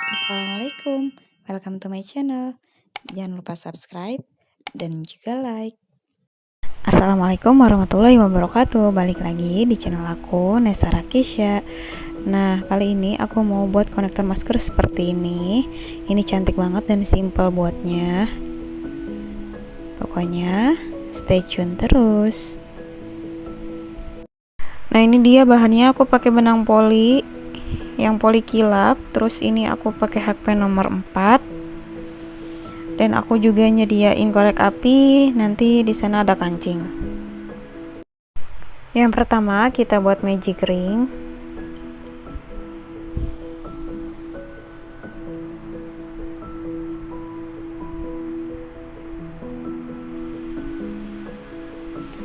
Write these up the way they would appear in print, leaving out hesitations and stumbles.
Assalamualaikum, welcome to my channel. Jangan lupa subscribe dan juga like. Assalamualaikum warahmatullahi wabarakatuh. Balik lagi di channel aku, Nesta Rakisya. Nah, kali ini aku mau buat konektor masker seperti ini. Ini cantik banget dan simple buatnya. Pokoknya stay tune terus. Nah, ini dia bahannya. Aku pakai benang poli yang poli kilap, terus ini aku pakai hakpen nomor 4, dan aku juga nyediain korek api. Nanti di sana ada kancing. Yang pertama kita buat magic ring.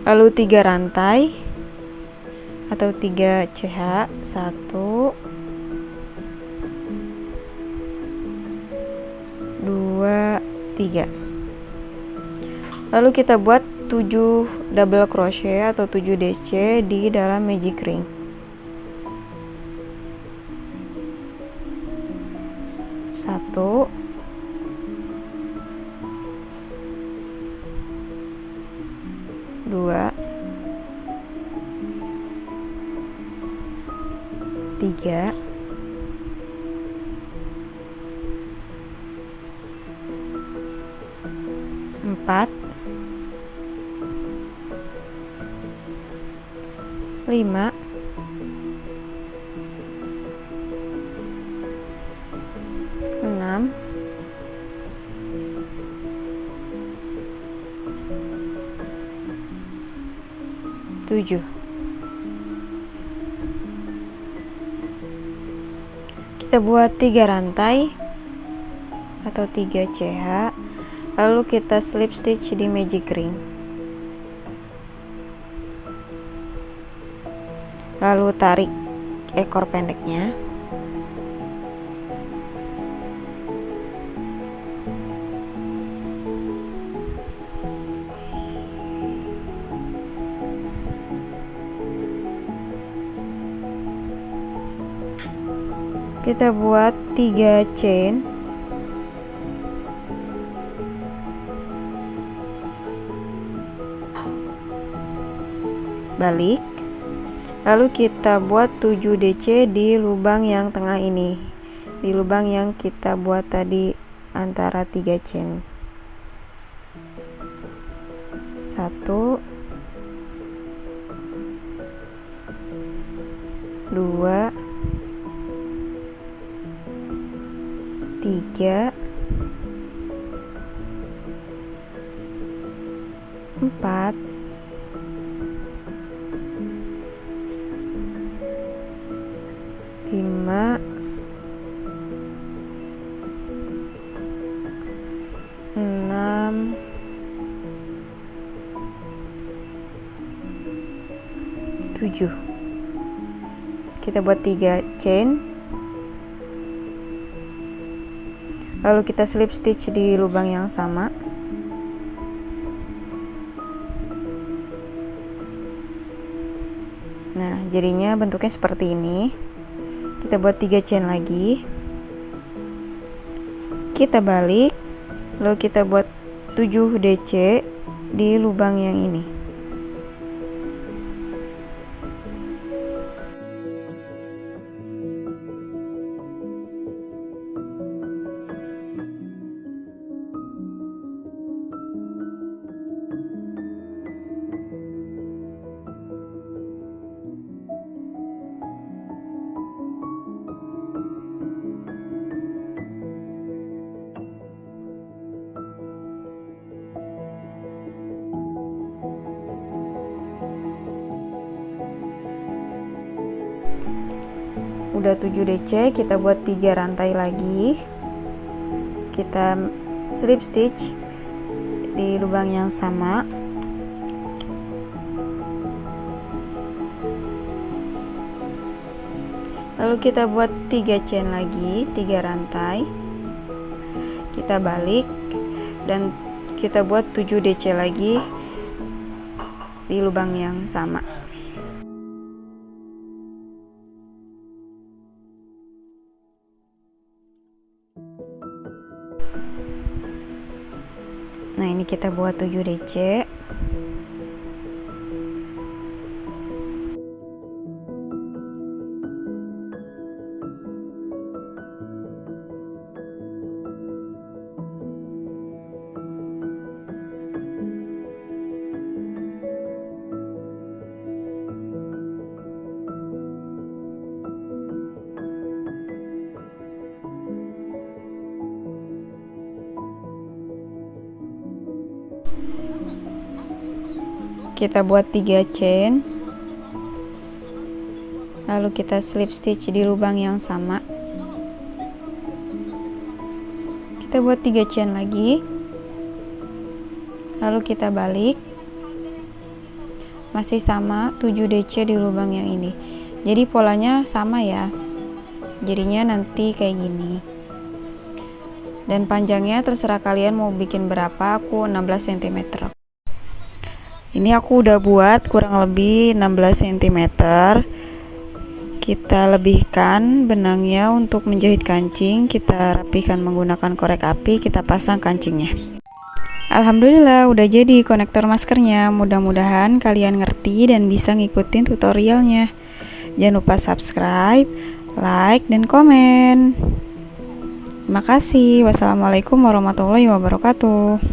Lalu 3 rantai atau 3 CH, 1 2 3. Lalu kita buat 7 double crochet atau 7 DC di dalam magic ring. Satu, dua, tiga, empat, 5, 6, 7. Kita buat 3 rantai atau 3 CH, lalu kita slip stitch di magic ring. Lalu tarik ekor pendeknya. Kita buat 3 chain. Balik. Lalu kita buat 7 DC di lubang yang tengah ini. Di lubang yang kita buat tadi antara 3 chain. 1 2 3 4 5 6 7. Kita buat 3 chain, lalu kita slip stitch di lubang yang sama. Nah, jadinya bentuknya seperti ini. Kita buat 3 chain lagi. Kita balik, lalu kita buat 7 DC di lubang yang ini. Udah 7 DC, kita buat 3 rantai lagi. Kita slip stitch di lubang yang sama. Lalu kita buat 3 chain lagi, 3 rantai. Kita balik dan kita buat 7 DC lagi di lubang yang sama. Nah, ini kita buat 7 DC. Kita buat 3 chain, lalu kita slip stitch di lubang yang sama. Kita buat 3 chain lagi, lalu kita balik, masih sama 7 DC di lubang yang ini. Jadi polanya sama ya, jadinya nanti kayak gini. Dan panjangnya terserah kalian mau bikin berapa, aku 16 cm. Ini aku udah buat kurang lebih 16 cm. Kita lebihkan benangnya untuk menjahit kancing. Kita rapikan menggunakan korek api, kita pasang kancingnya. Alhamdulillah udah jadi konektor maskernya. Mudah-mudahan kalian ngerti dan bisa ngikutin tutorialnya. Jangan lupa subscribe, like, dan komen. Terima kasih. Wassalamualaikum warahmatullahi wabarakatuh.